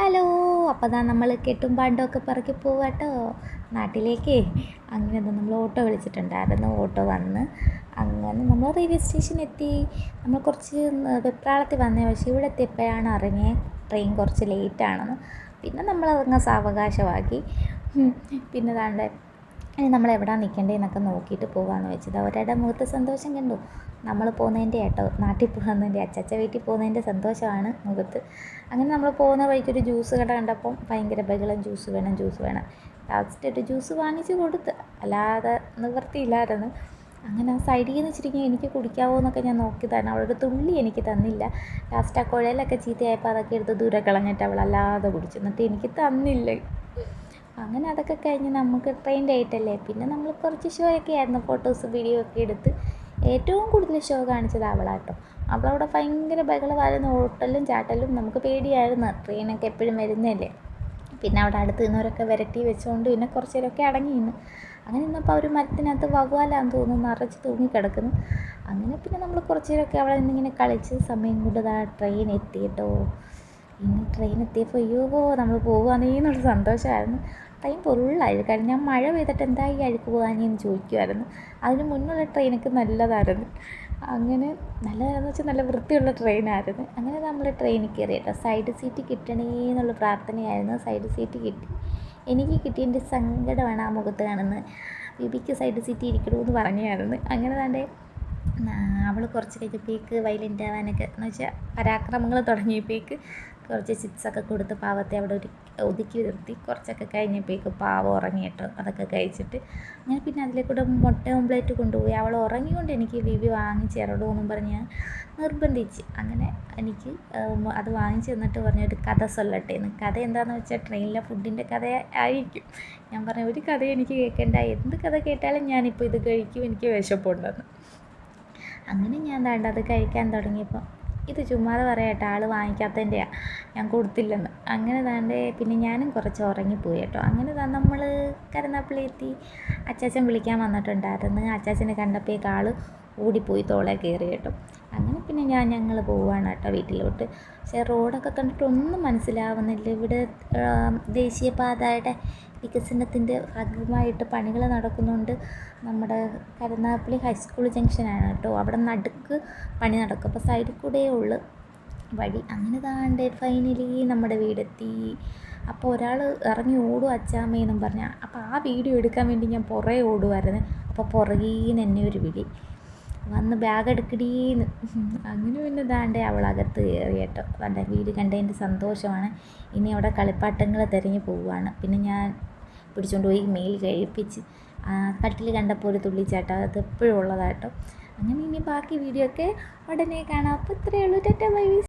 Hello. അപ്പോൾ നമ്മൾ കെട്ടും പാണ്ടൊക്കെ പറക്കി പോവാട്ടോ നാട്ടിലേക്ക്. അങ്ങനെ നമ്മൾ ഓട്ടോ വിളിച്ചിട്ടുണ്ടായിരുന്നു. ഓട്ടോ വന്ന് അങ്ങനെ നമ്മൾ റെയിൽവേ സ്റ്റേഷൻ എത്തി. നമ്മൾ കുറച്ച് വെപ്രാളത്തിൽ വന്നേ, പക്ഷേ ഇവിടെ എത്തിയപ്പോഴാണ് അറിഞ്ഞത് ട്രെയിൻ കുറച്ച് ലേറ്റാണെന്ന്. പിന്നെ നമ്മളതങ്ങ് സാവകാശമാക്കി. പിന്നെ താണ്ടെ നമ്മൾ എവിടെ നിൽക്കേണ്ടതെന്നൊക്കെ നോക്കിയിട്ട് പോകാമെന്ന് വെച്ചത്. അവരുടെ മുഖത്ത് സന്തോഷം കണ്ടു. നമ്മൾ പോകുന്നതിൻ്റെ ഏട്ടോ നാട്ടിൽ പോകുന്നതിൻ്റെ അച്ചച്ച വീട്ടിൽ പോകുന്നതിൻ്റെ സന്തോഷമാണ് മുഖത്ത്. അങ്ങനെ നമ്മൾ പോകുന്ന വഴിക്കൊരു ജ്യൂസ് കട കണ്ടപ്പം ഭയങ്കര ബഹളം, ജ്യൂസ് വേണം ജ്യൂസ് വേണം. ലാസ്റ്റ് ഒരു ജ്യൂസ് വാങ്ങിച്ച് കൊടുത്ത്, അല്ലാതെ നിവൃത്തിയില്ലായിരുന്നു. അങ്ങനെ ആ സൈഡിൽ നിന്ന് വെച്ചിരിക്കും എനിക്ക് കുടിക്കാവോ എന്നൊക്കെ ഞാൻ നോക്കിയതാണ്. അവളൊരു തുള്ളി എനിക്ക് തന്നില്ല. ലാസ്റ്റ് ആ കുഴലൊക്കെ ചീത്തയായപ്പോൾ അതൊക്കെ എടുത്ത് ദൂരെ കളഞ്ഞിട്ട് അവൾ അല്ലാതെ കുടിച്ചു, എന്നിട്ട് എനിക്ക് തന്നില്ല. അങ്ങനെ അതൊക്കെ കഴിഞ്ഞ് നമുക്ക് ട്രെയിൻ ലേറ്റ് അല്ലേ. പിന്നെ നമ്മൾ കുറച്ച് ഷോ ഒക്കെ ആയിരുന്നു, ഫോട്ടോസ് വീഡിയോ ഒക്കെ എടുത്ത്. ഏറ്റവും കൂടുതൽ ഷോ കാണിച്ചത് അവളാട്ടോ. അവളവിടെ ഭയങ്കര ബഹളമായിരുന്നു, ഓട്ടലും ചാട്ടലും. നമുക്ക് പേടിയായിരുന്നു, ട്രെയിനൊക്കെ എപ്പോഴും വരുന്നതല്ലേ. പിന്നെ അവിടെ അടുത്ത് നിന്നവരൊക്കെ വിരട്ടി വെച്ചുകൊണ്ട് പിന്നെ കുറച്ച് നേരമൊക്കെ അടങ്ങി നിന്ന്. അങ്ങനെ നിന്നപ്പോൾ ഒരു മരത്തിനകത്ത് വവ്വാലാന്ന് തോന്നുന്നു നിറച്ച് തൂങ്ങിക്കിടക്കുന്നു. അങ്ങനെ പിന്നെ നമ്മൾ കുറച്ച് നേരമൊക്കെ അവിടെ നിന്നിങ്ങനെ കളിച്ച് സമയം കൊണ്ട് ട്രെയിൻ എത്തി കേട്ടോ. ഇനി ട്രെയിൻ എത്തിയപ്പോൾ അയ്യോ നമ്മൾ പോകുകയാണെന്നുള്ള സന്തോഷമായിരുന്നു. ട്രെയിൻ ഫുള്ളായിരുന്നു. ഞാൻ മഴ പെയ്തിട്ട് എന്താ ഈ അഴുക്ക് പോകാനെന്ന് ചോദിക്കുമായിരുന്നു. അതിന് മുന്നുള്ള ട്രെയിനൊക്കെ നല്ലതായിരുന്നു. അങ്ങനെ നല്ലതാണെന്ന് വെച്ചാൽ നല്ല വൃത്തിയുള്ള ട്രെയിനായിരുന്നു. അങ്ങനെ നമ്മൾ ട്രെയിനിൽ കയറി കേട്ടോ. സൈഡ് സീറ്റ് കിട്ടണേ എന്നുള്ള പ്രാർത്ഥനയായിരുന്നു. സൈഡ് സീറ്റ് കിട്ടി. എനിക്ക് കിട്ടിയതിൻ്റെ സങ്കടമാണ് ആ മുഖത്ത് കാണുന്നത്. ബിബിക്ക് സൈഡ് സീറ്റ് ഇരിക്കണമെന്ന് പറഞ്ഞായിരുന്നു. അങ്ങനെ താണ്ടെ അവൾ കുറച്ച് കഴിഞ്ഞപ്പോഴേക്ക് വയലൻ്റ് ആവാനൊക്കെ എന്ന് വെച്ചാൽ പരാക്രമങ്ങൾ തുടങ്ങിയപ്പോഴേക്ക് കുറച്ച് ചിപ്സൊക്കെ കൊടുത്ത് പാവത്തെ അവിടെ ഒതുക്കി നിർത്തി. കുറച്ചൊക്കെ കഴിഞ്ഞപ്പോഴേക്ക് പാവം ഉറങ്ങി കേട്ടോ. അതൊക്കെ കഴിച്ചിട്ട് ഞാൻ പിന്നെ അതിലേക്കൂടെ മുട്ട ഓംപ്ലേറ്റ് കൊണ്ടുപോയി. അവൾ ഉറങ്ങിക്കൊണ്ട് എനിക്ക് ബിബി വാങ്ങിച്ച് തരണമെന്നും പറഞ്ഞ് ഞാൻ നിർബന്ധിച്ച്. അങ്ങനെ എനിക്ക് അത് വാങ്ങിച്ച് തന്നിട്ട് പറഞ്ഞു ഒരു കഥ ചൊല്ലട്ടേന്ന്. കഥ എന്താണെന്ന് വെച്ചാൽ ട്രെയിനിലെ ഫുഡിൻ്റെ കഥ ആയിരിക്കും. ഞാൻ പറഞ്ഞു ഒരു കഥ എനിക്ക് കേൾക്കേണ്ട, എന്ത് കഥ കേട്ടാലും ഞാനിപ്പോൾ ഇത് കഴിക്കും, എനിക്ക് വിശപ്പുണ്ടെന്ന്. അങ്ങനെ ഞാൻ അത് കഴിക്കാൻ തുടങ്ങിയപ്പോൾ ഇത് ചുമ്മാതെ പറയാട്ടോ, ആൾ വാങ്ങിക്കാത്തതിൻ്റെയാണ്, ഞാൻ കൊടുത്തില്ലെന്ന്. അങ്ങനെ പിന്നെ ഞാനും കുറച്ച് ഉറങ്ങിപ്പോയി കേട്ടോ. അങ്ങനെ നമ്മൾ കരുനാഗപ്പള്ളി എത്തി. അച്ചാച്ചൻ വിളിക്കാൻ വന്നിട്ടുണ്ടായിരുന്നു. അച്ചാച്ചനെ കണ്ടപ്പോഴേക്ക് ആൾ ഓടിപ്പോയി തോളെ കയറി കേട്ടോ. അങ്ങനെ പിന്നെ ഞങ്ങൾ പോവുകയാണ് കേട്ടോ വീട്ടിലോട്ട്. പക്ഷേ റോഡൊക്കെ കണ്ടിട്ട് ഒന്നും മനസ്സിലാവുന്നില്ല. ഇവിടെ ദേശീയപാതയുടെ വികസനത്തിൻ്റെ ഭാഗമായിട്ട് പണികൾ നടക്കുന്നുണ്ട്. നമ്മുടെ കരുനാഗപ്പള്ളി ഹൈസ്കൂൾ ജംഗ്ഷനാണ് കേട്ടോ. അവിടെ നടുക്ക് പണി നടക്കും. അപ്പോൾ സൈഡിൽ കൂടെയേ ഉള്ളു വഴി. അങ്ങനെ ഫൈനലി നമ്മുടെ വീടെത്തി. അപ്പോൾ ഒരാൾ ഇറങ്ങി ഓടും അച്ചാമ്മയെന്നും പറഞ്ഞാൽ. അപ്പോൾ ആ വീഡിയോ എടുക്കാൻ വേണ്ടി ഞാൻ പുറകെ ഓടുമായിരുന്നു. അപ്പോൾ പുറകീന്ന് എന്നെ ഒരു വിളി വന്ന് ബാഗ് എടുക്കടീന്ന്. അങ്ങനെ പിന്നെ അവളകത്ത് കയറി കേട്ടോ. വീട് കണ്ടതിൻ്റെ സന്തോഷമാണ്. ഇനി അവിടെ കളിപ്പാട്ടങ്ങൾ തിരഞ്ഞു പോവുകയാണ്. പിന്നെ ഞാൻ പിടിച്ചുകൊണ്ട് പോയി മെയിൽ കഴിപ്പിച്ച്. കട്ടിൽ കണ്ടപ്പോൾ ഒരു തുള്ളിച്ചാട്ടം, അത് എപ്പോഴും ഉള്ളതാട്ടോ. അങ്ങനെ ഇനി ബാക്കി വീഡിയോ ഒക്കെ ഉടനെ കാണാം. അപ്പോൾ ഇത്രയേ ഉള്ളൂ. Tata bye bye.